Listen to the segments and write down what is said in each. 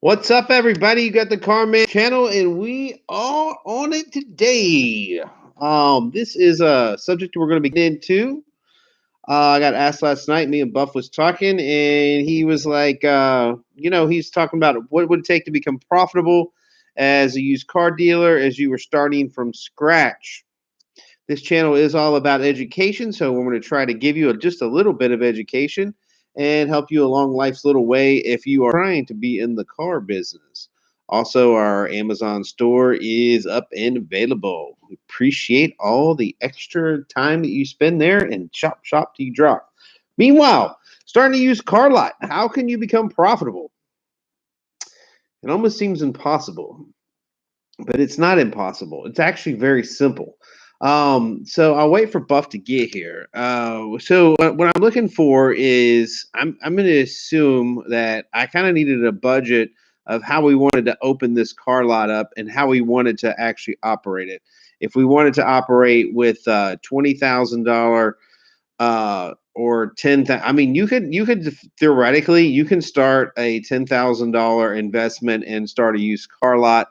What's up, everybody? You got the TheCarMan channel, and we are on it today. This is a subject we're going to be getting into. I got asked last night. Me and Buff was talking, and he was like, he's talking about what would it take to become profitable as a used car dealer as you were starting from scratch. This channel is all about education, so we're going to try to give you just a little bit of education and help you along life's little way if you are trying to be in the car business. Also, our Amazon store is up and available. We appreciate all the extra time that you spend there, and shop till you drop. Meanwhile, starting to use car lot. How can you become profitable? It almost seems impossible, but it's not impossible. It's actually very simple. So I'll wait for Buff to get here. So what I'm looking for is I'm going to assume that I kind of needed a budget of how we wanted to open this car lot up and how we wanted to actually operate it. If we wanted to operate with $20,000 or 10,000, I mean, you could theoretically you can start a $10,000 investment and start a used car lot,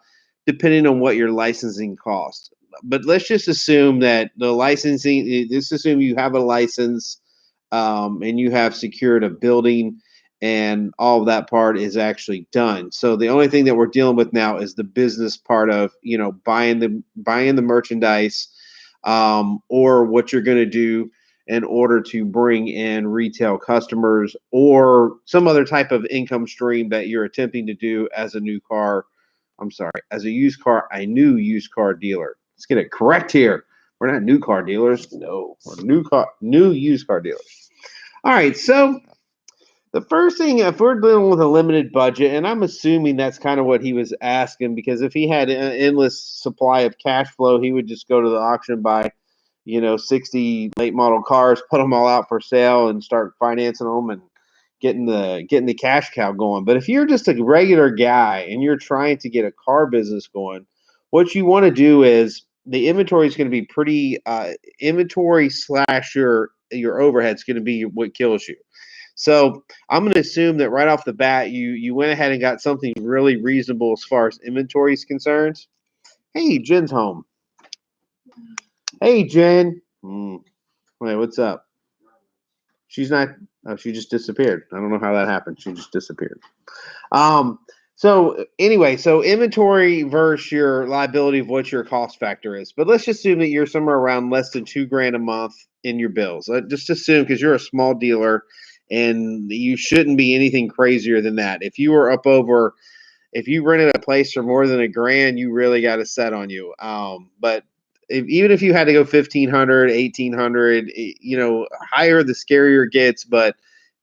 depending on what your licensing costs. But let's just assume that the licensing, let's assume you have a license and you have secured a building and all of that part is actually done. So the only thing that we're dealing with now is the business part of, buying the merchandise or what you're going to do in order to bring in retail customers or some other type of income stream that you're attempting to do as a as a new used car dealer. Let's get it correct here. We're not new car dealers. No, we're new used car dealers. All right. So the first thing, if we're dealing with a limited budget, and I'm assuming that's kind of what he was asking, because if he had an endless supply of cash flow, he would just go to the auction, buy, 60 late model cars, put them all out for sale, and start financing them and getting the cash cow going. But if you're just a regular guy and you're trying to get a car business going, what you want to do is the inventory is going to be pretty inventory slash your overhead is going to be what kills you. So I'm going to assume that right off the bat, you went ahead and got something really reasonable as far as inventory is concerned. Hey, Jen's home. Hey, Jen. Wait, what's up? She's not. Oh, she just disappeared. I don't know how that happened. She just disappeared. So anyway, so inventory versus your liability of what your cost factor is. But let's just assume that you're somewhere around less than $2,000 a month in your bills. Just assume, because you're a small dealer and you shouldn't be anything crazier than that. If you rented a place for more than $1,000, you really got a set on you. But even if you had to go 1,500, 1,800, higher the scarier it gets. But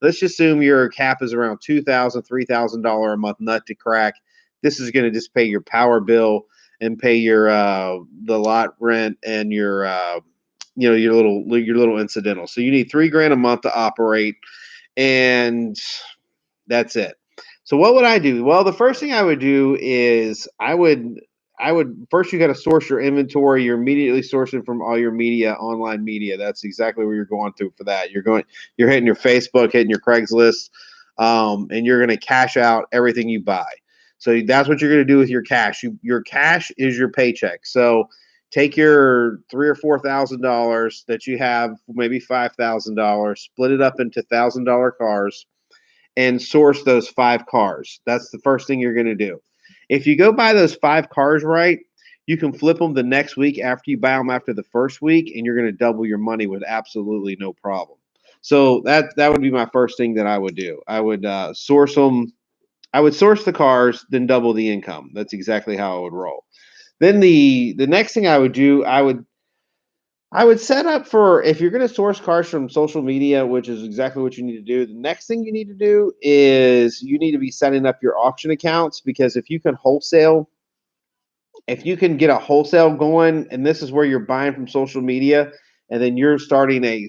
let's just assume your cap is around $2,000, $3,000 a month nut to crack. This is going to just pay your power bill and pay your the lot rent and your your little incidental. So you need $3,000 a month to operate, and that's it. So what would I do? Well, the first thing I would do is I would first, you got to source your inventory. You're immediately sourcing from all your media, online media. That's exactly where you're going through for that. You're hitting your Facebook, hitting your Craigslist, and you're going to cash out everything you buy. So that's what you're going to do with your cash. Your cash is your paycheck. So take your $3,000 or $4,000 that you have, maybe $5,000, split it up into $1,000 cars, and source those 5 cars. That's the first thing you're going to do. If you go buy those 5 cars right, you can flip them the next week after you buy them after the first week, and you're going to double your money with absolutely no problem. So that would be my first thing that I would do. I would source them. I would source the cars, then double the income. That's exactly how I would roll. Then the next thing I would do, I would set up for, if you're going to source cars from social media, which is exactly what you need to do, the next thing you need to do is you need to be setting up your auction accounts, because if you can get a wholesale going, and this is where you're buying from social media, and then you're starting a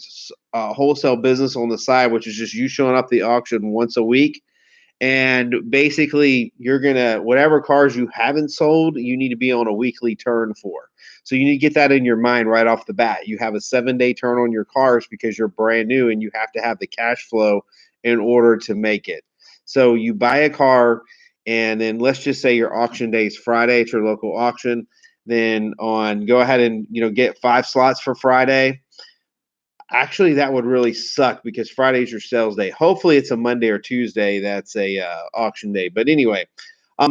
wholesale business on the side, which is just you showing up the auction once a week. And basically, you're going to, whatever cars you haven't sold, you need to be on a weekly turn for. So you need to get that in your mind right off the bat. You have a 7-day turn on your cars because you're brand new and you have to have the cash flow in order to make it. So you buy a car and then let's just say your auction day is Friday at your local auction, then go ahead and get 5 slots for Friday. Actually, that would really suck because Friday's your sales day. Hopefully, it's a Monday or Tuesday that's a auction day. But anyway,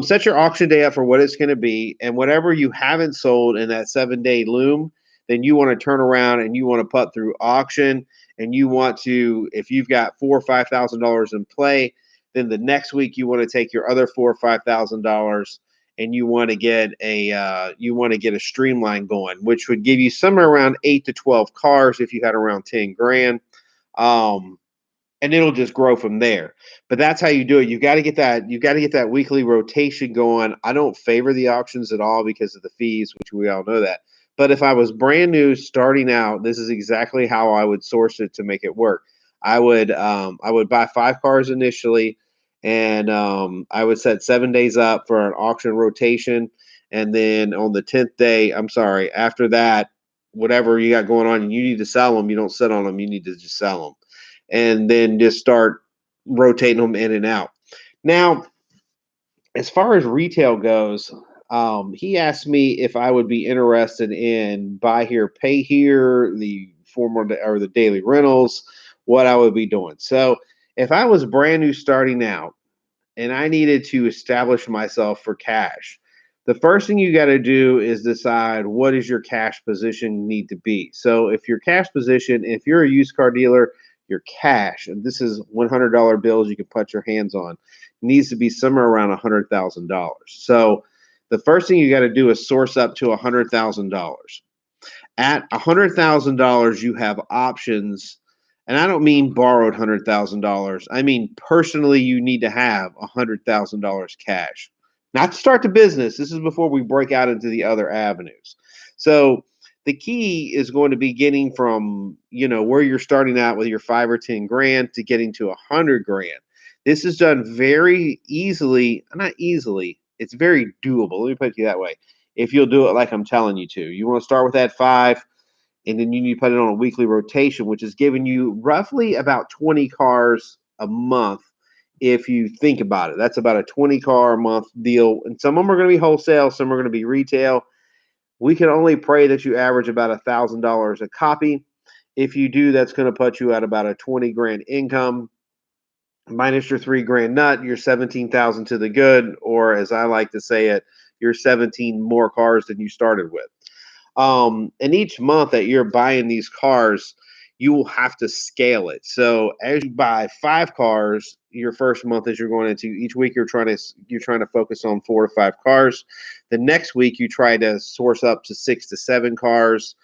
set your auction day up for what it's going to be, and whatever you haven't sold in that 7-day loom, then you want to turn around and you want to put through auction, and you want to, if you've got $4,000 or $5,000 in play, then the next week you want to take your other $4,000 or $5,000 and you want to get a streamline going, which would give you somewhere around 8 to 12 cars if you had around 10 grand. And it'll just grow from there. But that's how you do it. You've got to get that weekly rotation going. I don't favor the auctions at all because of the fees, which we all know that. But if I was brand new starting out, this is exactly how I would source it to make it work. I would buy 5 cars initially, and I would set 7 days up for an auction rotation, and then on the 10th day, after that, whatever you got going on, you need to sell them. You don't sit on them. You need to just sell them, and then just start rotating them in and out. Now, as far as retail goes, he asked me if I would be interested in buy here, pay here, the the daily rentals, what I would be doing. So if I was brand new starting out and I needed to establish myself for cash, the first thing you got to do is decide what is your cash position need to be. So if your cash position, if you're a used car dealer, your cash, and this is $100 bills you can put your hands on, needs to be somewhere around $100,000. So the first thing you got to do is source up to $100,000. At $100,000, you have options, and I don't mean borrowed $100,000. I mean personally, you need to have $100,000 cash, not to start the business. This is before we break out into the other avenues. So the key is going to be getting from where you're starting out with your 5 or 10 grand to getting to 100 grand. This is done very easily, not easily. It's very doable. Let me put it that way. If you'll do it like I'm telling you to, you want to start with that 5, and then you need to put it on a weekly rotation, which is giving you roughly about 20 cars a month. If you think about it, that's about a 20 car a month deal. And some of them are going to be wholesale, some are going to be retail. We can only pray that you average about $1,000 a copy. If you do, that's going to put you at about a 20 grand income. Minus your 3 grand nut, you're 17,000 to the good, or as I like to say it, you're 17 more cars than you started with. And each month that you're buying these cars, you will have to scale it. So as you buy 5 cars, your first month as you're going into each week, you're trying to focus on 4 to 5 cars. The next week you try to source up to 6 to 7 cars,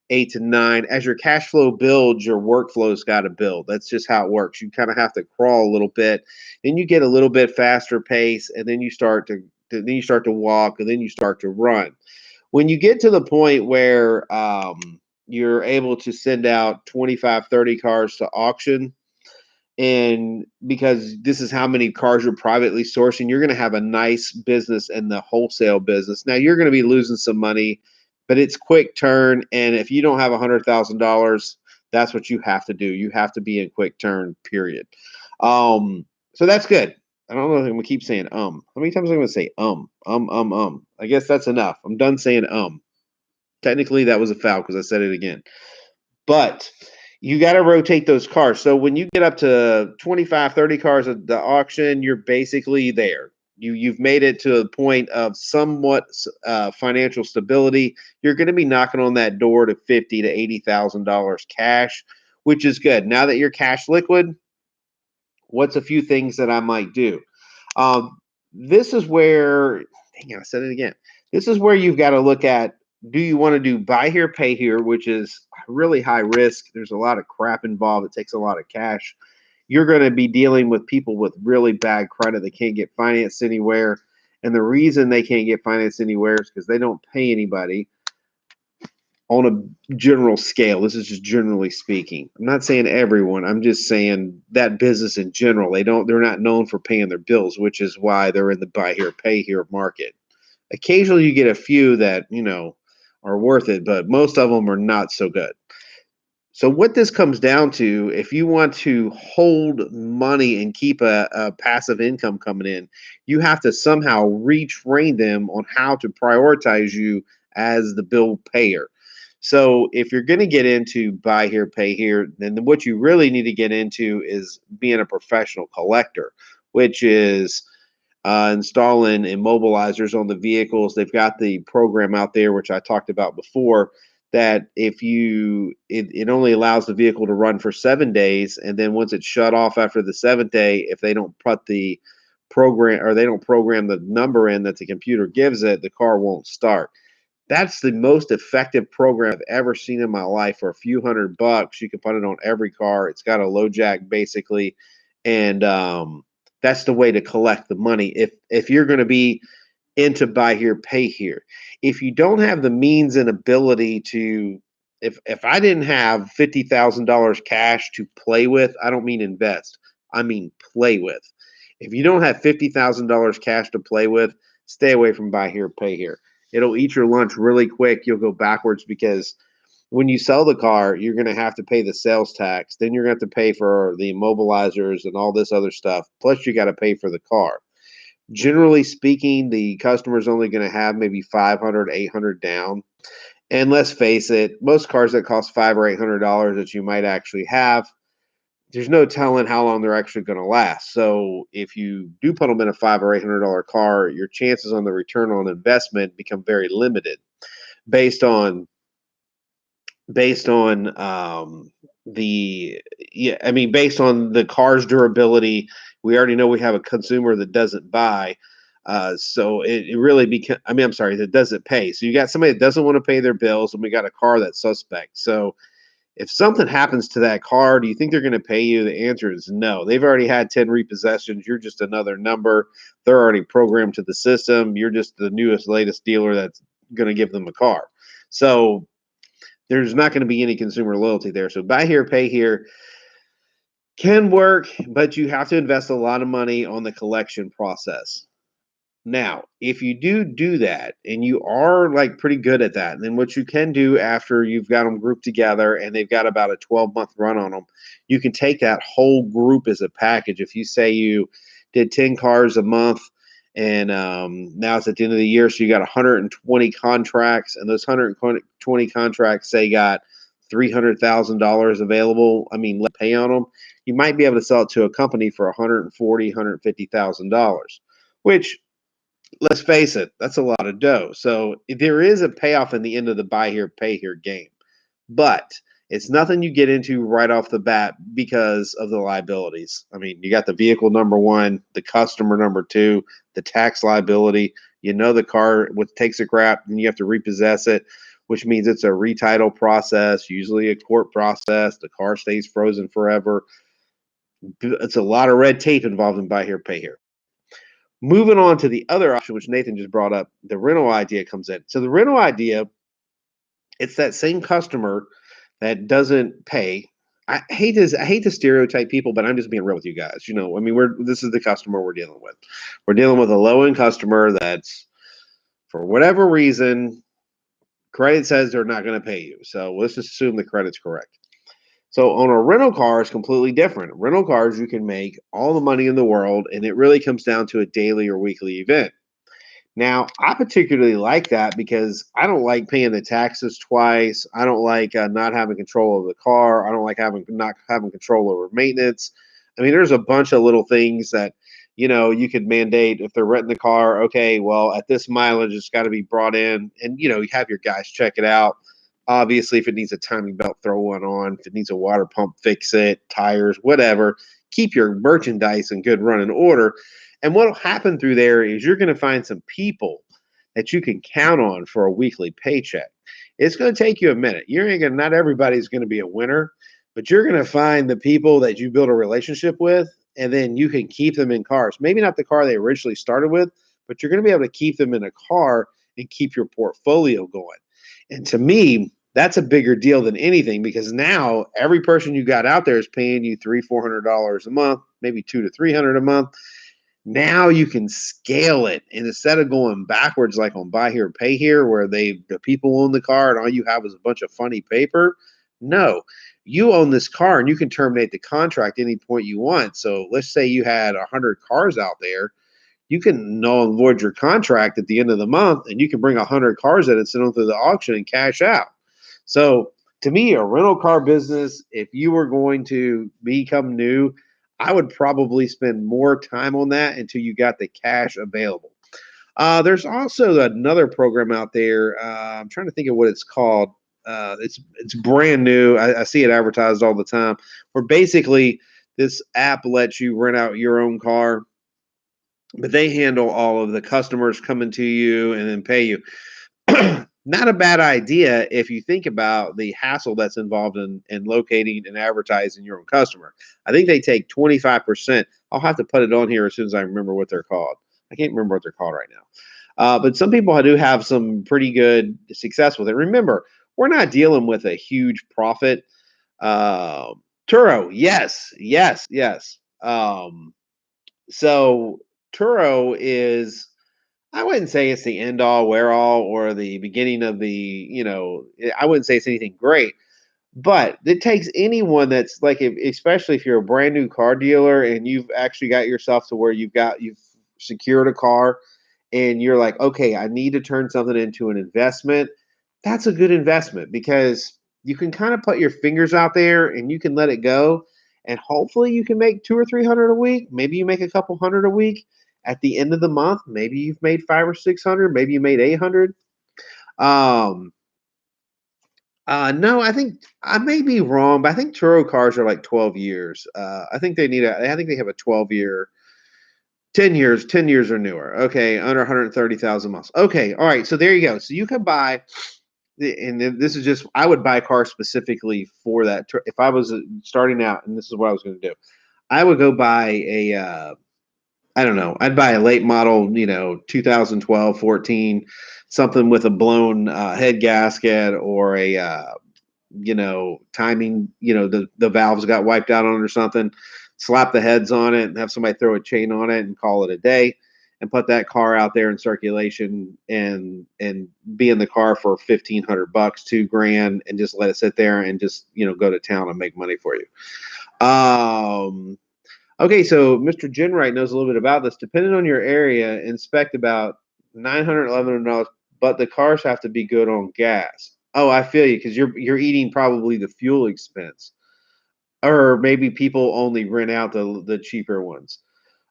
8 to 9. As your cash flow builds, your workflow's got to build. That's just how it works. You kind of have to crawl a little bit, then you get a little bit faster pace, and then you start to walk, and then you start to run. When you get to the point where you're able to send out 25, 30 cars to auction, and because this is how many cars you're privately sourcing, you're going to have a nice business in the wholesale business. Now, you're going to be losing some money, but it's quick turn. And if you don't have $100,000, that's what you have to do. You have to be in quick turn, period. So that's good. I don't know if I'm gonna keep saying How many times am I gonna say I guess that's enough. I'm done saying Technically, that was a foul because I said it again. But you got to rotate those cars. So when you get up to 25, 30 cars at the auction, you're basically there. You've made it to a point of somewhat financial stability. You're going to be knocking on that door to $50,000 to $80,000 cash, which is good. Now that you're cash liquid, what's a few things that I might do? This is where, dang it, I said it again. This is where you've got to look at, do you want to do buy here, pay here, which is really high risk. There's a lot of crap involved. It takes a lot of cash. You're going to be dealing with people with really bad credit. They can't get financed anywhere. And the reason they can't get financed anywhere is because they don't pay anybody on a general scale. This is just generally speaking. I'm not saying everyone. I'm just saying that business in general. They're not known for paying their bills, which is why they're in the buy here, pay here market. Occasionally you get a few that, are worth it, but most of them are not so good. So what this comes down to, if you want to hold money and keep a passive income coming in, you have to somehow retrain them on how to prioritize you as the bill payer. So if you're going to get into buy here, pay here, then what you really need to get into is being a professional collector, which is installing immobilizers on the vehicles. They've got the program out there, which I talked about before, that if it only allows the vehicle to run for 7 days, and then once it's shut off after the seventh day, if they don't put the program or they don't program the number in that the computer gives it, the car won't start. That's the most effective program I've ever seen in my life. For a few $100, you can put it on every car. It's got a low jack basically, and that's the way to collect the money. If you're going to be into buy here, pay here, if you don't have the means and ability to, if I didn't have $50,000 cash to play with, I don't mean invest, I mean play with. If you don't have $50,000 cash to play with, stay away from buy here, pay here. It'll eat your lunch really quick. You'll go backwards because when you sell the car, you're going to have to pay the sales tax. Then you're going to have to pay for the immobilizers and all this other stuff. Plus, you got to pay for the car. Generally speaking, the customer's only going to have maybe 500, 800 down. And let's face it, most cars that cost $500 or $800 that you might actually have, there's no telling how long they're actually going to last. So if you do put them in a $500 or $800 car, your chances on the return on investment become very limited based on the yeah, I mean, based on the car's durability. We already know we have a consumer that doesn't buy. So it really becomes, I mean, I'm sorry, that doesn't pay. So you got somebody that doesn't want to pay their bills, and we got a car that's suspect. So if something happens to that car, do you think they're going to pay you? The answer is no. They've already had 10 repossessions. You're just another number. They're already programmed to the system. You're just the newest, latest dealer that's going to give them a car. So there's not going to be any consumer loyalty there. So buy here, pay here can work, but you have to invest a lot of money on the collection process. Now, if you do that and you are like pretty good at that, then what you can do after you've got them grouped together and they've got about a 12-month run on them, you can take that whole group as a package. If you say you did 10 cars a month and now it's at the end of the year, so you got 120 contracts, and those 120 contracts say got $300,000 available, I mean, let pay on them, you might be able to sell it to a company for $140,000, $150,000, which, let's face it, that's a lot of dough. So there is a payoff in the end of the buy here, pay here game, but it's nothing you get into right off the bat because of the liabilities. I mean, you got the vehicle number one, the customer number two, the tax liability. You know, the car takes a crap, and you have to repossess it, which means it's a retitle process, usually a court process. The car stays frozen forever. It's a lot of red tape involved in buy here, pay here. Moving on to the other option, which Nathan just brought up, the rental idea comes in. So the rental idea, it's that same customer that doesn't pay. I hate to stereotype people, but I'm just being real with you guys. You know, I mean, this is the customer we're dealing with. We're dealing with a low-end customer that's, for whatever reason, credit says they're not going to pay you. So let's just assume the credit's correct. So on a rental car, it's completely different. Rental cars, you can make all the money in the world, and it really comes down to a daily or weekly event. Now, I particularly like that because I don't like paying the taxes twice. I don't like not having control of the car. I don't like not having control over maintenance. I mean, there's a bunch of little things that, you know, you could mandate if they're renting the car. Okay, well, at this mileage, it's got to be brought in, and you know, you have your guys check it out. Obviously, if it needs a timing belt, throw one on. If it needs a water pump, fix it. Tires, whatever. Keep your merchandise in good running order. And what will happen through there is you're going to find some people that you can count on for a weekly paycheck. It's going to take you a minute. Not everybody's going to be a winner, but you're going to find the people that you build a relationship with, and then you can keep them in cars. Maybe not the car they originally started with, but you're going to be able to keep them in a car and keep your portfolio going. And to me, that's a bigger deal than anything, because now every person you got out there is paying you $300-$400 a month, maybe $200 to $300 a month. Now you can scale it, and instead of going backwards like on buy here, pay here, where the people own the car and all you have is a bunch of funny paper. No, you own this car and you can terminate the contract any point you want. So let's say you had 100 cars out there. You can null and void your contract at the end of the month, and you can bring 100 cars in and send them through the auction and cash out. So to me, a rental car business, if you were going to become new, I would probably spend more time on that until you got the cash available. There's also another program out there. I'm trying to think of what it's called. It's brand new. I see it advertised all the time. Where basically this app lets you rent out your own car, but they handle all of the customers coming to you and then pay you. Not a bad idea if you think about the hassle that's involved in locating and advertising your own customer. I think they take 25%. I'll have to put it on here as soon as I remember what they're called. I can't remember what they're called right now. But some people do have some pretty good success with it. Remember, we're not dealing with a huge profit. Turo, yes, yes, yes. So Turo is, I wouldn't say it's the end all, wear all, or the beginning of I wouldn't say it's anything great, but it takes anyone that's like, especially if you're a brand new car dealer and you've actually got yourself to where you've secured a car and you're like, okay, I need to turn something into an investment. That's a good investment because you can kind of put your fingers out there and you can let it go. And hopefully you can make 200 or 300 a week. Maybe you make a couple hundred a week. At the end of the month, maybe you've made 500 or 600. Maybe you made 800. No, I think I may be wrong, but I think Turo cars are like 12 years. I think I think they have a 12-year, 10 years or newer. Okay, under 130,000 miles. Okay, all right. So there you go. So you can buy, and this is just, I would buy a car specifically for that. If I was starting out, and this is what I was going to do, I would go buy I don't know, I'd buy a late model, 2012, 14, something with a blown head gasket or a, timing, the valves got wiped out on it or something, slap the heads on it and have somebody throw a chain on it and call it a day and put that car out there in circulation and be in the car for $1,500, $2,000, and just let it sit there and just, go to town and make money for you. Okay, so Mr. Genwright knows a little bit about this. Depending on your area, inspect about $900, $1,100, but the cars have to be good on gas. Oh, I feel you, because you're eating probably the fuel expense, or maybe people only rent out the cheaper ones.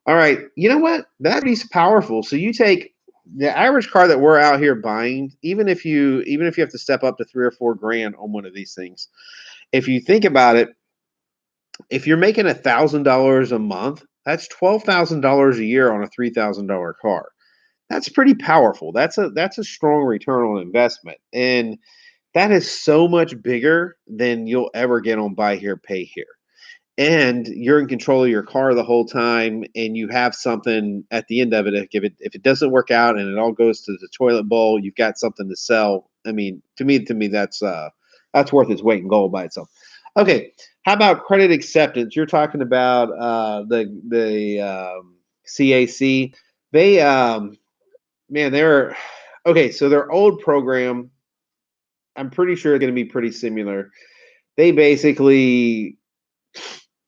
All right, you know what? That'd powerful. So you take the average car that we're out here buying, even if you have to step up to $3,000 or $4,000 on one of these things. If you think about it, if you're making $1,000 a month, that's $12,000 a year on a $3,000 car. That's pretty powerful. That's a strong return on investment, and that is so much bigger than you'll ever get on buy here, pay here. And you're in control of your car the whole time, and you have something at the end of it. If it doesn't work out and it all goes to the toilet bowl, you've got something to sell. I mean, to me, that's worth its weight in gold by itself. Okay, how about credit acceptance? You're talking about the CAC. They they're okay. So their old program, I'm pretty sure, going to be pretty similar. They basically,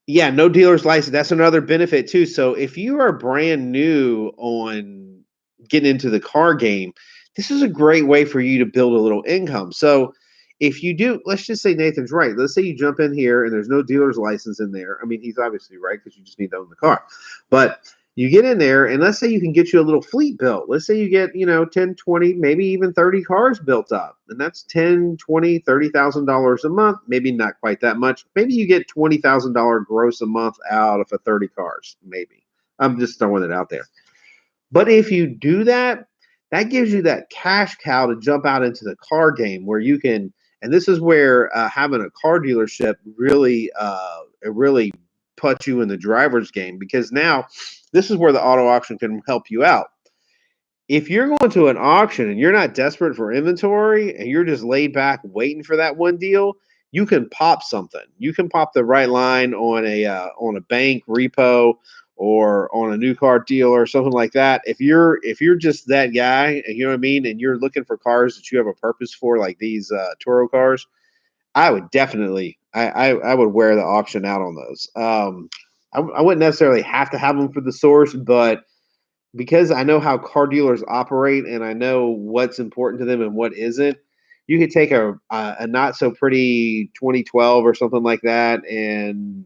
yeah, no dealer's license. That's another benefit too. So if you are brand new on getting into the car game, this is a great way for you to build a little income. So if you do, let's just say Nathan's right. Let's say you jump in here and there's no dealer's license in there. I mean, he's obviously right because you just need to own the car. But you get in there and let's say you can get you a little fleet built. Let's say you get, 10, 20, maybe even 30 cars built up. And that's $10, $20, $30,000 a month. Maybe not quite that much. Maybe you get $20,000 gross a month out of 30 cars. Maybe. I'm just throwing it out there. But if you do that, that gives you that cash cow to jump out into the car game where you can, and this is where having a car dealership really puts you in the driver's game, because now this is where the auto auction can help you out. If you're going to an auction and you're not desperate for inventory and you're just laid back waiting for that one deal, you can pop something. You can pop the right line on a bank repo or on a new car deal or something like that. If you're just that guy, you know what I mean, and you're looking for cars that you have a purpose for, like these Turo cars, I would definitely, I would wear the auction out on those. I wouldn't necessarily have to have them for the source, but because I know how car dealers operate and I know what's important to them and what isn't, you could take a not so pretty 2012 or something like that, and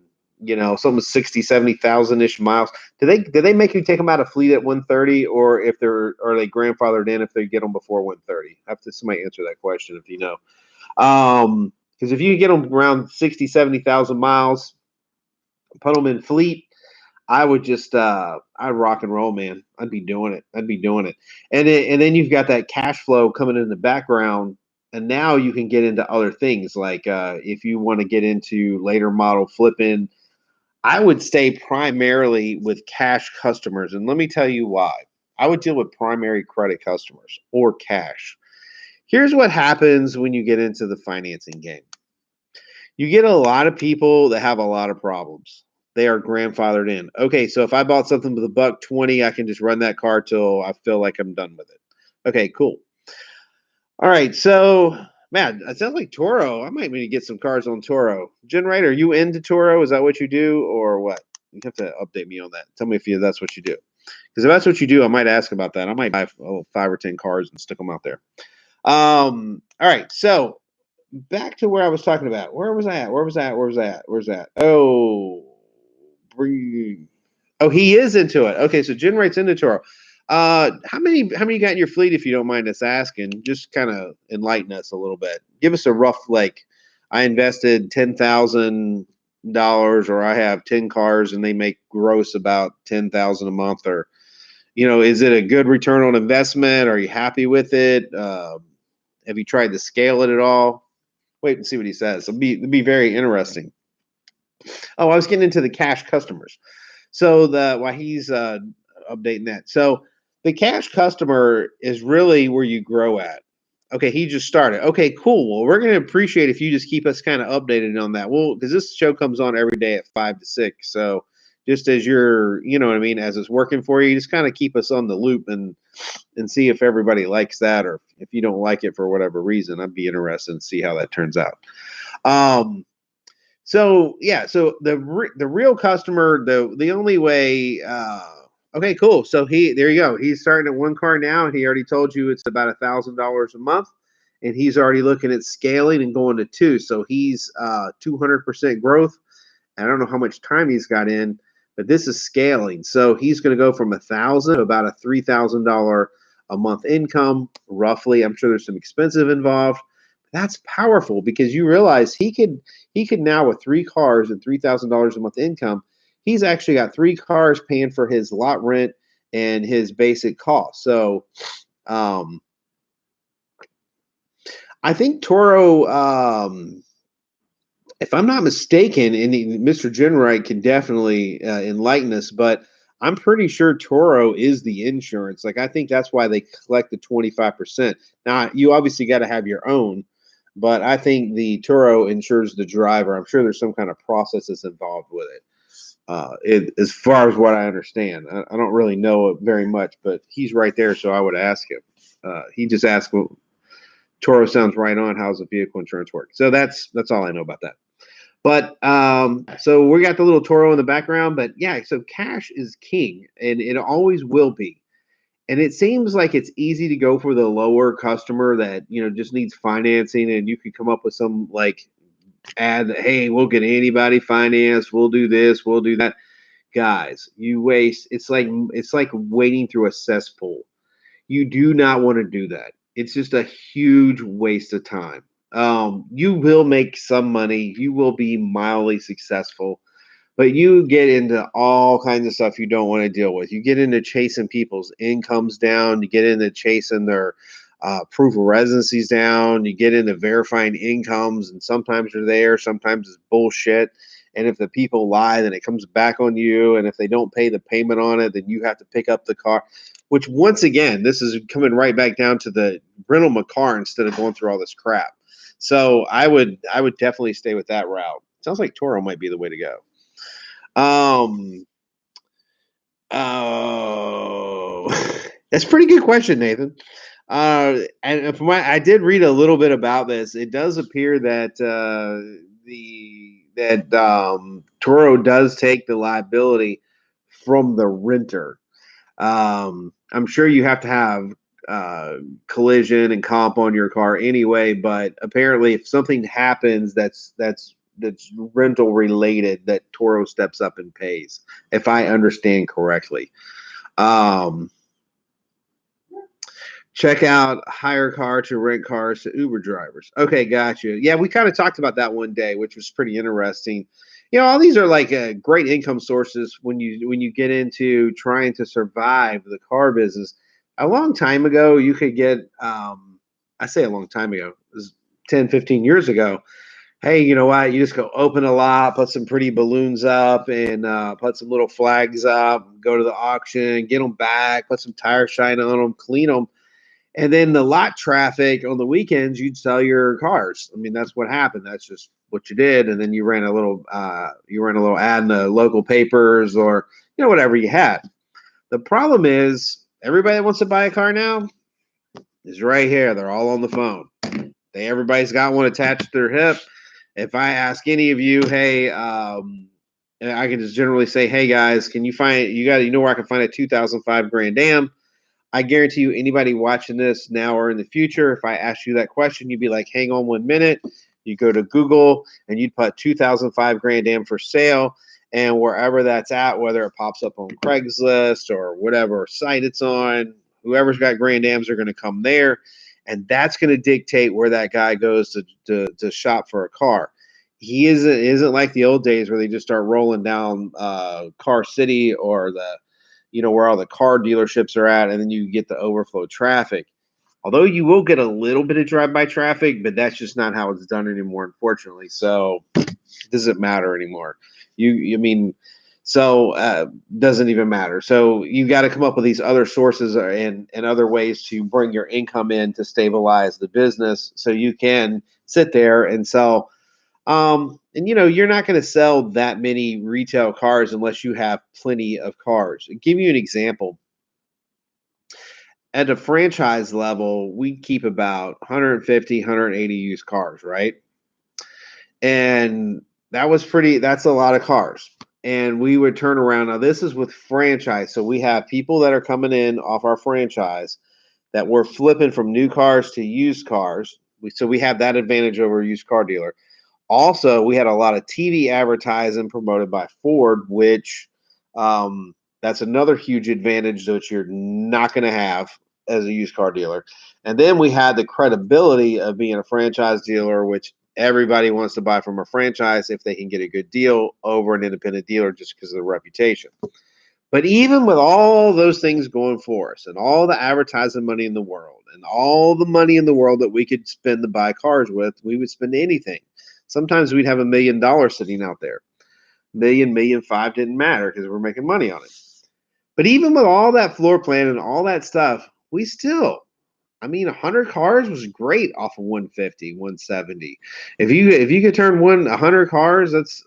something 60, 70,000 ish miles. Do they make you take them out of fleet at 130, or if are they grandfathered in if they get them before 130? I have to somebody answer that question if you know. Because if you get them around 60, 70,000 miles, put them in fleet, I would just I'd rock and roll, man. I'd be doing it. And then you've got that cash flow coming in the background, and now you can get into other things like if you want to get into later model flipping. I would stay primarily with cash customers, and let me tell you why. I would deal with primary credit customers or cash. Here's what happens when you get into the financing game. You get a lot of people that have a lot of problems. They are grandfathered in. Okay, so if I bought something with $120, I can just run that car till I feel like I'm done with it. Okay, cool. All right, so man, it sounds like Toro. I might need to get some cars on Toro. Generator, are you into Toro? Is that what you do, or what? You have to update me on that. Tell me if that's what you do. Because if that's what you do, I might ask about that. I might buy 5 or 10 cars and stick them out there. All right, so back to where I was talking about. Where was I at? Where's that? Oh, he is into it. Okay, so Generate's into Toro. How many you got in your fleet, if you don't mind us asking? Just kind of enlighten us a little bit. Give us a rough, like, I invested $10,000, or I have 10 cars and they make gross about 10,000 a month, or is it a good return on investment? Are you happy with it? Have you tried to scale it at all? Wait and see what he says. It'll be very interesting. Oh, I was getting into the cash customers. So while he's updating that. So the cash customer is really where you grow at. Okay, he just started. Okay, cool. Well, we're going to appreciate if you just keep us kind of updated on that. Well, because this show comes on every day at 5 to 6. So just as you're, you know what I mean, as it's working for you, just kind of keep us on the loop and see if everybody likes that, or if you don't like it for whatever reason. I'd be interested in see how that turns out. So yeah, so the real customer, the only way. Okay, cool. So there you go. He's starting at one car now, and he already told you it's about $1,000 a month, and he's already looking at scaling and going to 2. So he's 200% growth. I don't know how much time he's got in, but this is scaling. So he's going to go from 1,000 to about a $3,000 a month income, roughly. I'm sure there's some expensive involved. That's powerful, because you realize he could now, with 3 cars and $3,000 a month income, he's actually got 3 cars paying for his lot rent and his basic cost. So I think Toro, if I'm not mistaken, and Mr. Generite can definitely enlighten us, but I'm pretty sure Toro is the insurance. Like, I think that's why they collect the 25%. Now, you obviously got to have your own, but I think the Toro insures the driver. I'm sure there's some kind of process that's involved with it. As far as what I understand, I don't really know it very much, but he's right there, so I would ask him. He just asked, well, Toro sounds right on. How's the vehicle insurance work? So that's all I know about that. But so we got the little Toro in the background, but yeah, so cash is king, and it always will be. And it seems like it's easy to go for the lower customer that just needs financing, and you could come up with some like ad that, hey, we'll get anybody financed, we'll do this, we'll do that. Guys, you waste. It's like wading through a cesspool. You do not want to do that. It's just a huge waste of time. You will make some money. You will be mildly successful, but you get into all kinds of stuff you don't want to deal with. You get into chasing people's incomes down. You get into chasing their proof of residencies down. You get into verifying incomes, and sometimes they're there, sometimes it's bullshit. And if the people lie, then it comes back on you. And if they don't pay the payment on it, then you have to pick up the car. Which, once again, this is coming right back down to the rental my car instead of going through all this crap. So I would definitely stay with that route. Sounds like Toro might be the way to go. Oh, that's a pretty good question, Nathan. And from I did read a little bit about this. It does appear that Toro does take the liability from the renter. I'm sure you have to have collision and comp on your car anyway, but apparently, if something happens that's rental related, that Toro steps up and pays, if I understand correctly. Um, Check out hire car to rent cars to Uber drivers. Okay, gotcha. Yeah, we kind of talked about that one day, which was pretty interesting. All these are like great income sources when you get into trying to survive the car business. A long time ago, you could get, I say a long time ago, it was 10, 15 years ago. Hey, you know what? You just go open a lot, put some pretty balloons up, and put some little flags up, go to the auction, get them back, put some tire shine on them, clean them, and then the lot traffic on the weekends, you'd sell your cars. I mean, that's what happened. That's just what you did. And then you ran a little ad in the local papers, or whatever you had. The problem is everybody that wants to buy a car now is right here. They're all on the phone. Everybody's got one attached to their hip. If I ask any of you, hey, and I can just generally say, hey guys, can you find where I can find a 2005 Grand Am? I guarantee you, anybody watching this now or in the future, if I ask you that question, you'd be like, hang on 1 minute. You go to Google and you'd put 2005 Grand Am for sale. And wherever that's at, whether it pops up on Craigslist or whatever site it's on, whoever's got Grand Ams are going to come there. And that's going to dictate where that guy goes to shop for a car. He isn't like the old days where they just start rolling down Car City or where all the car dealerships are at, and then you get the overflow traffic. Although you will get a little bit of drive-by traffic, but that's just not how it's done anymore, unfortunately. So it doesn't matter anymore. Doesn't even matter. So you got to come up with these other sources and other ways to bring your income in to stabilize the business, so you can sit there and sell. And you're not going to sell that many retail cars unless you have plenty of cars. I'll give you an example. At a franchise level, we keep about 150, 180 used cars, right? And that's a lot of cars. And we would turn around. Now, this is with franchise. So we have people that are coming in off our franchise that we're flipping from new cars to used cars. So we have that advantage over a used car dealer. Also, we had a lot of TV advertising promoted by Ford, which that's another huge advantage that you're not going to have as a used car dealer. And then we had the credibility of being a franchise dealer, which everybody wants to buy from a franchise if they can get a good deal over an independent dealer just because of the reputation. But even with all those things going for us and all the advertising money in the world and all the money in the world that we could spend to buy cars with, we would spend anything. Sometimes we'd have $1 million sitting out there. $1 million, $1.5 million didn't matter because we're making money on it. But even with all that floor plan and all that stuff, we still, 100 cars was great off of 150, 170. If you could turn 100 cars, that's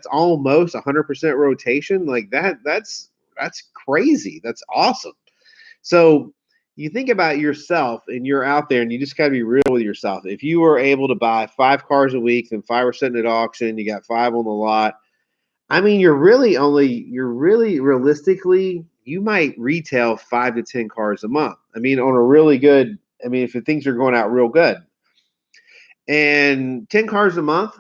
almost 100% rotation. Like that's crazy. That's awesome. So you think about yourself and you're out there and you just got to be real with yourself. If you were able to buy 5 cars a week and 5 are sitting at auction, you got 5 on the lot. You're really realistically, you might retail 5 to 10 cars a month. On a really good, if things are going out real good. And 10 cars a month,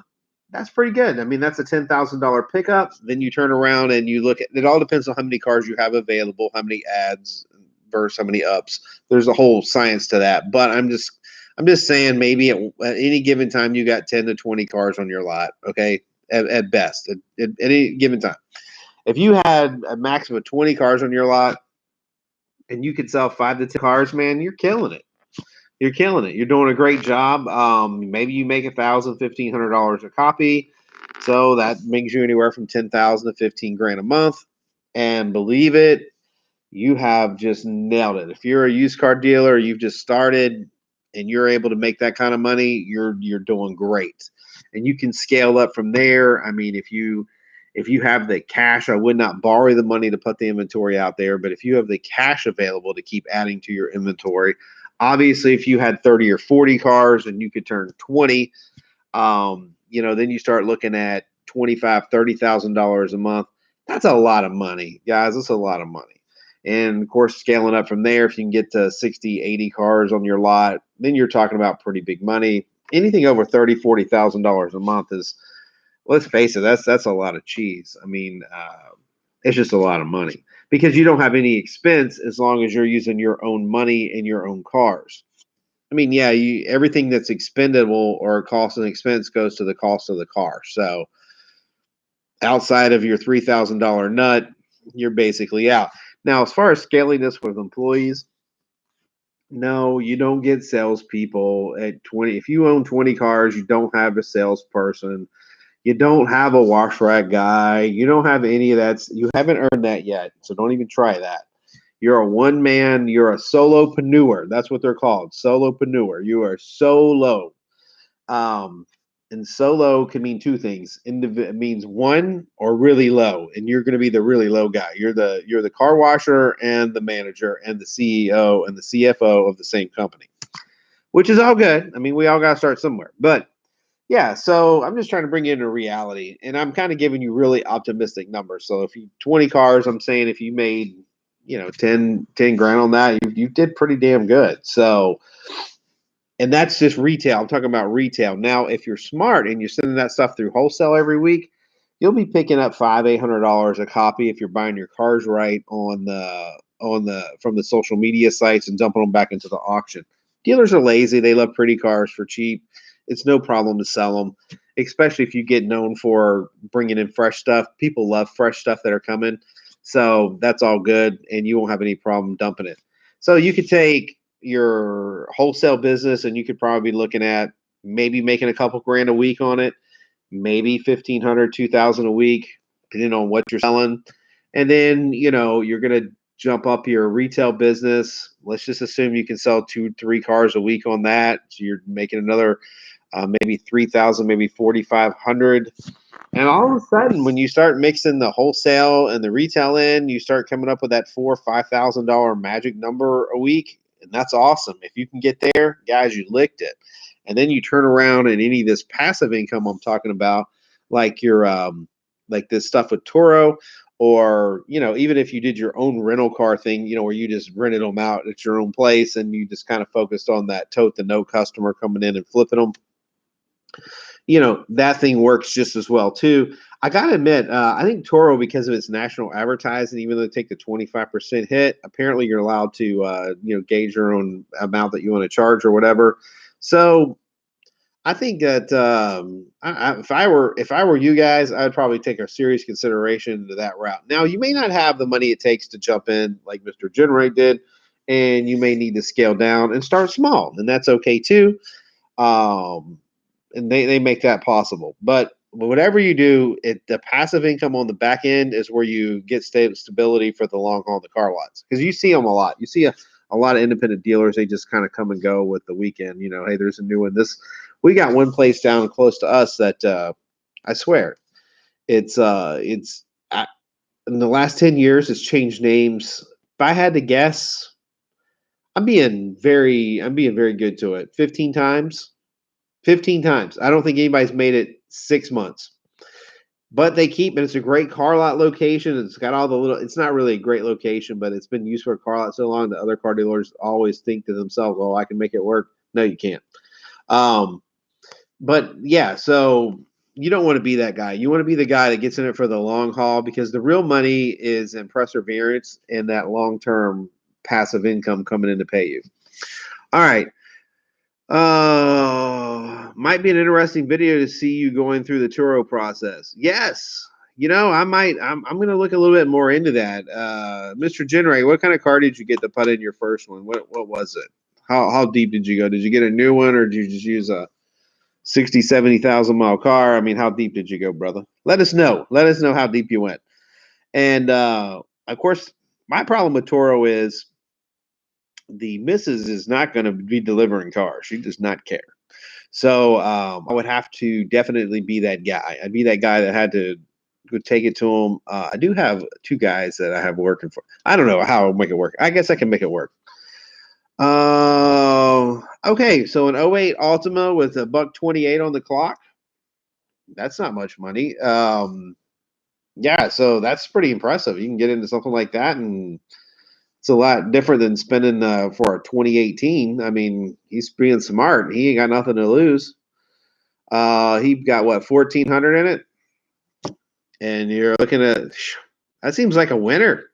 that's pretty good. That's a $10,000 pickup. Then you turn around and you look at it. All depends on how many cars you have available, how many ads versus how many ups. There's a whole science to that. But I'm just saying, maybe at any given time you got 10 to 20 cars on your lot. Okay, at best, at any given time. If you had a maximum of 20 cars on your lot and you could sell 5 to 10 cars, man, you're killing it. You're killing it. You're doing a great job. Maybe you make $1,000, $1,500 a copy. So that makes you anywhere from $10,000 to $15,000 a month. And believe it, you have just nailed it. If you're a used car dealer, you've just started and you're able to make that kind of money, you're doing great. And you can scale up from there. If you have the cash, I would not borrow the money to put the inventory out there, but if you have the cash available to keep adding to your inventory, Obviously, if you had 30 or 40 cars and you could turn 20, then you start looking at $25,000-$30,000 a month. That's a lot of money, guys. That's a lot of money. And of course, scaling up from there, if you can get to 60, 80 cars on your lot, then you're talking about pretty big money. Anything over $30,000, $40,000 a month is, let's face it, that's a lot of cheese. I mean, it's just a lot of money because you don't have any expense as long as you're using your own money and your own cars. I mean, yeah, everything that's expendable or cost and expense goes to the cost of the car. So outside of your $3,000 nut, you're basically out. Now, as far as scaling this with employees, no, you don't get salespeople at 20. If you own 20 cars, you don't have a salesperson. You don't have a wash rack guy. You don't have any of that. You haven't earned that yet. So don't even try that. You're a one man, you're a solopreneur. That's what they're called. Solopreneur. You are solo. And solo can mean two things. It means one or really low, and you're going to be the really low guy. You're the car washer and the manager and the CEO and the CFO of the same company, which is all good. I mean, we all got to start somewhere. But yeah, so I'm just trying to bring you into reality, and I'm kind of giving you really optimistic numbers. So if you 20 cars, I'm saying if you made 10 grand on that, you did pretty damn good. So. And that's just retail. I'm talking about retail. Now, if you're smart and you're sending that stuff through wholesale every week, you'll be picking up $500-$800 a copy if you're buying your cars right from the social media sites and dumping them back into the auction. Dealers are lazy. They love pretty cars for cheap. It's no problem to sell them, especially if you get known for bringing in fresh stuff. People love fresh stuff that are coming. So that's all good, and you won't have any problem dumping it. So you could take your wholesale business and you could probably be looking at maybe making a couple grand a week on it, maybe 1,500, 2,000 a week, depending on what you're selling. And then, you're going to jump up your retail business. Let's just assume you can sell 2-3 cars a week on that. So you're making another maybe 3,000, maybe 4,500. And all of a sudden, when you start mixing the wholesale and the retail in, you start coming up with that $4,000 or $5,000 magic number a week. And that's awesome. If you can get there, guys, you licked it. And then you turn around and any of this passive income I'm talking about, like your like this stuff with Toro, or even if you did your own rental car thing, where you just rented them out at your own place and you just kind of focused on that tote the note customer coming in and flipping them. That thing works just as well too. I gotta admit, I think Toro, because of its national advertising, even though they take the 25% hit, apparently you're allowed to gauge your own amount that you want to charge or whatever. So I think that if I were you guys, I'd probably take a serious consideration to that route. Now, you may not have the money it takes to jump in like Mr. Generate did, and you may need to scale down and start small, and that's okay too. And they make that possible. But whatever you do, the passive income on the back end is where you get stability for the long haul in the car lots. Because you see them a lot. You see a lot of independent dealers, they just kind of come and go with the weekend. Hey, there's a new one. We got one place down close to us that I swear, it's in the last 10 years, it's changed names. If I had to guess, I'm being very good to it. 15 times. 15 times. I don't think anybody's made it 6 months. But they keep it. It's a great car lot location. It's got all the it's not really a great location, but it's been used for a car lot so long that other car dealers always think to themselves, oh, I can make it work. No, you can't. But yeah, so you don't want to be that guy. You want to be the guy that gets in it for the long haul, because the real money is in perseverance and that long-term passive income coming in to pay you. All right. Might be an interesting video to see you going through the Turo process. Yes. I'm going to look a little bit more into that. Mr. Generate, what kind of car did you get to put in your first one? What was it? How deep did you go? Did you get a new one, or did you just use a 60, 70,000 mile car? I mean, how deep did you go, brother? Let us know. Let us know how deep you went. And, of course, my problem with Toro is the missus is not going to be delivering cars. She does not care. So I would have to definitely be that guy. I'd be that guy that had to go take it to him. I do have 2 guys that I have working for. I don't know how I'll make it work. I guess I can make it work. Okay, so an '08 Altima with a $128 on the clock. That's not much money. Yeah, so that's pretty impressive. You can get into something like that, and it's a lot different than spending for a 2018. I mean, he's being smart. He ain't got nothing to lose. He got what, 1,400 in it, and you're looking at that seems like a winner.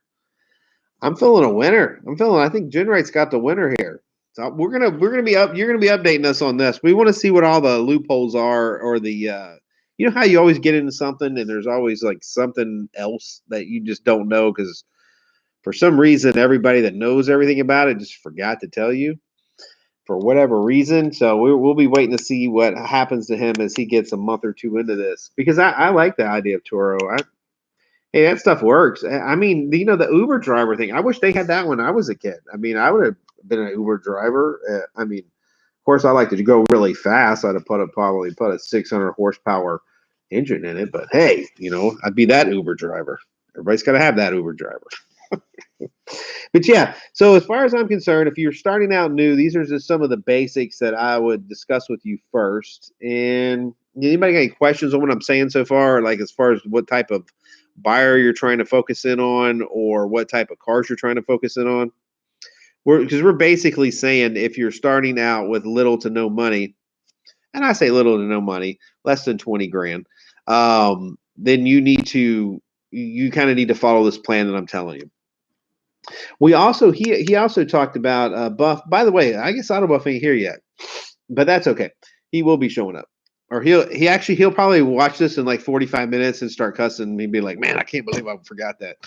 I'm feeling a winner. I think Generate's got the winner here. So we're gonna be up. You're gonna be updating us on this. We want to see what all the loopholes are, or the you know how you always get into something and there's always like something else that you just don't know because for some reason everybody that knows everything about it just forgot to tell you for whatever reason. So we'll be waiting to see what happens to him as he gets a month or two into this because I like the idea of Toro. Hey, that stuff works. I mean, you know, the Uber driver thing. I wish they had that when I was a kid. I mean, I would have been an Uber driver. I mean, of course, I like to go really fast. I'd have probably put a 600 horsepower engine in it. But hey, you know, I'd be that Uber driver. Everybody's got to have that Uber driver. But yeah, so as far as I'm concerned, if you're starting out new, these are just some of the basics that I would discuss with you first. And anybody got any questions on what I'm saying so far? Like as far as what type of buyer you're trying to focus in on, or what type of cars you're trying to focus in on? We're basically saying if you're starting out with little to no money, and I say little to no money, less than 20 grand, then you kind of need to follow this plan that I'm telling you. We also he also talked about Buff. By the way, I guess Auto Buff ain't here yet, but that's okay. He will be showing up, or he'll probably watch this in like 45 minutes and start cussing. He'd be like, "Man, I can't believe I forgot that."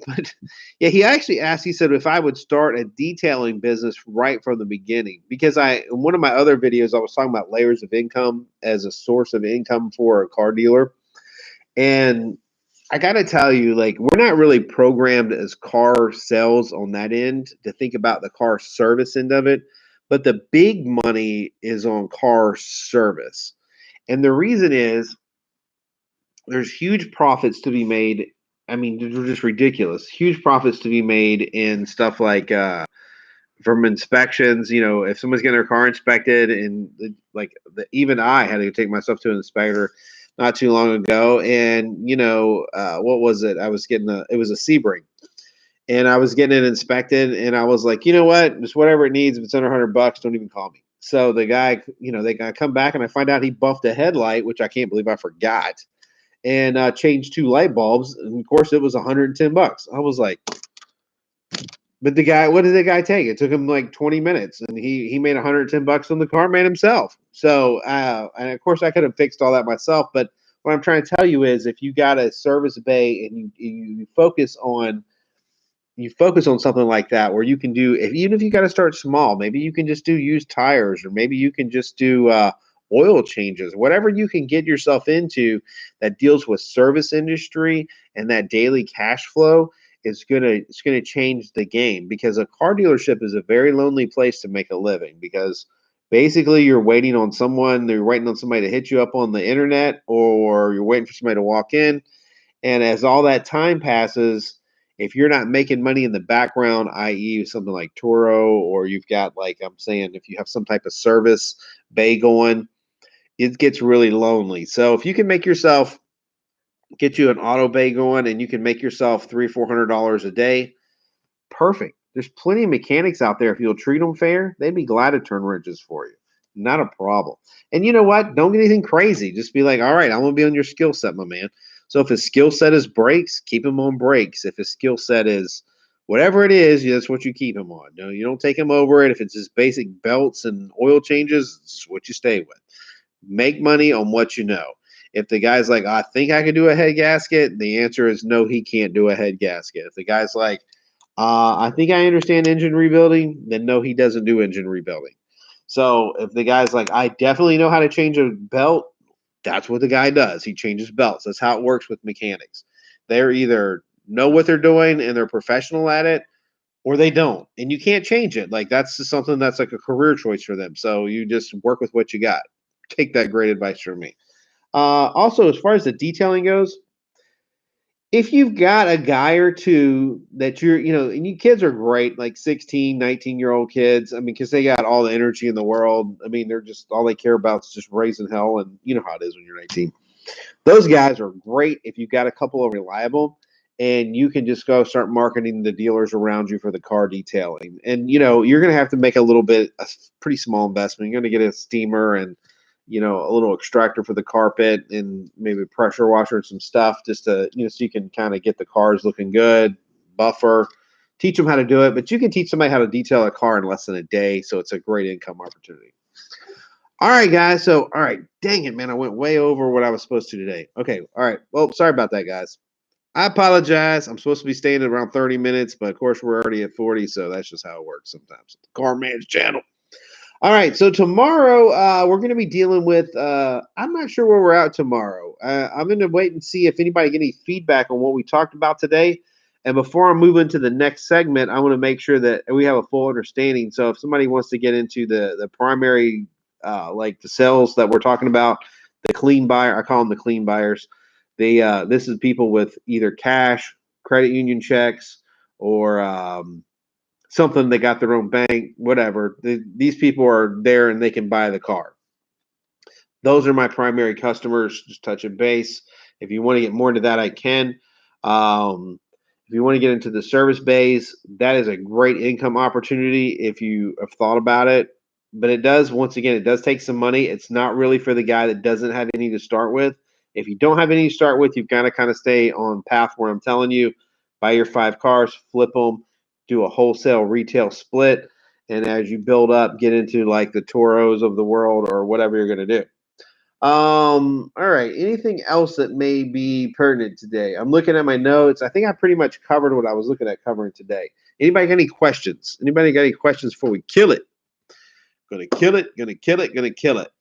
But yeah, he actually asked. He said if I would start a detailing business right from the beginning, because in one of my other videos I was talking about layers of income as a source of income for a car dealer, and I got to tell you, like, we're not really programmed as car sales on that end to think about the car service end of it, but the big money is on car service. And the reason is there's huge profits to be made. I mean, they're just ridiculous. Huge profits to be made in stuff like from inspections. You know, if someone's getting their car inspected, and even I had to take myself to an inspector not too long ago, and you know, what was it? It was a Sebring, and I was getting it inspected, and I was like, you know what, just whatever it needs. If it's under $100, don't even call me. So the guy, you know, I come back and I find out he buffed a headlight, which I can't believe I forgot, and changed two light bulbs, and of course it was $110. I was like, but the guy, what did the guy take? It took him like 20 minutes, and he made $110 on the CarMan himself. So, and of course, I could have fixed all that myself. But what I'm trying to tell you is, if you got a service bay and you focus on something like that, where you can do, even if you got to start small, maybe you can just do used tires, or maybe you can just do oil changes, whatever you can get yourself into that deals with service industry and that daily cash flow it's gonna change the game, because a car dealership is a very lonely place to make a living, because basically you're waiting on somebody to hit you up on the internet, or you're waiting for somebody to walk in. And as all that time passes, if you're not making money in the background, i.e., something like Turo, or you've got, like I'm saying, if you have some type of service bay going, it gets really lonely. So if you can get you an auto bay going, and you can make yourself $300-400 a day, perfect. There's plenty of mechanics out there. If you'll treat them fair, they'd be glad to turn wrenches for you. Not a problem. And you know what? Don't get anything crazy. Just be like, all right, I'm going to be on your skill set, my man. So if his skill set is brakes, keep him on brakes. If his skill set is whatever it is, that's what you keep him on. No, you don't take him over it. If it's just basic belts and oil changes, it's what you stay with. Make money on what you know. If the guy's like, I think I can do a head gasket, the answer is no, he can't do a head gasket. If the guy's like, I think I understand engine rebuilding, then no, he doesn't do engine rebuilding. So if the guy's like, I definitely know how to change a belt, that's what the guy does. He changes belts. That's how it works with mechanics. They're either know what they're doing and they're professional at it, or they don't. And you can't change it. Like, that's just something that's like a career choice for them. So you just work with what you got. Take that great advice from me. Also, as far as the detailing goes, if you've got a guy or two that and you kids are great, like 16, 19-year-old kids. I mean, because they got all the energy in the world. I mean, they're just all they care about is just raising hell, and you know how it is when you're 19. Those guys are great if you've got a couple of reliable, and you can just go start marketing the dealers around you for the car detailing. And you're going to have to make a pretty small investment. You're going to get a steamer and a little extractor for the carpet and maybe a pressure washer and some stuff just to so you can kind of get the cars looking good, buffer, teach them how to do it. But you can teach somebody how to detail a car in less than a day, so it's a great income opportunity. All right, guys. So, all right, dang it, man. I went way over what I was supposed to today. Okay. All right. Well, sorry about that, guys. I apologize. I'm supposed to be staying at around 30 minutes, but of course, we're already at 40, so that's just how it works sometimes. TheCarMan's channel. All right. So, tomorrow, we're going to be dealing with, I'm not sure where we're at tomorrow. I'm going to wait and see if anybody get any feedback on what we talked about today. And before I move into the next segment, I want to make sure that we have a full understanding. So, if somebody wants to get into the primary like the sales that we're talking about, the clean buyer, I call them the clean buyers. This is people with either cash, credit union checks, or something they got their own bank, whatever. These people are there and they can buy the car. Those are my primary customers. Just touching base. If you want to get more into that, I can. If you want to get into the service bays, that is a great income opportunity if you have thought about it. But it does take some money. It's not really for the guy that doesn't have any to start with. If you don't have any to start with, you've got to kind of stay on path where I'm telling you, buy your 5 cars, flip them, do a wholesale retail split. And as you build up, get into like the Toros of the world or whatever you're going to do. All right. Anything else that may be pertinent today? I'm looking at my notes. I think I pretty much covered what I was looking at covering today. Anybody got any questions? Anybody got any questions before we kill it? Gonna kill it, gonna kill it, gonna kill it.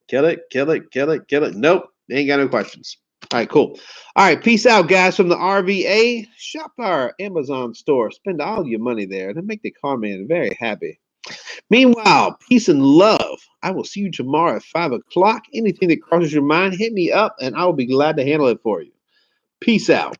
Kill it, kill it, kill it, kill it. Nope. Ain't got no questions. All right, cool. All right, peace out, guys, from the RVA. Shop our Amazon store. Spend all your money there and make the CarMan very happy. Meanwhile, peace and love. I will see you tomorrow at 5 o'clock. Anything that crosses your mind, hit me up, and I will be glad to handle it for you. Peace out.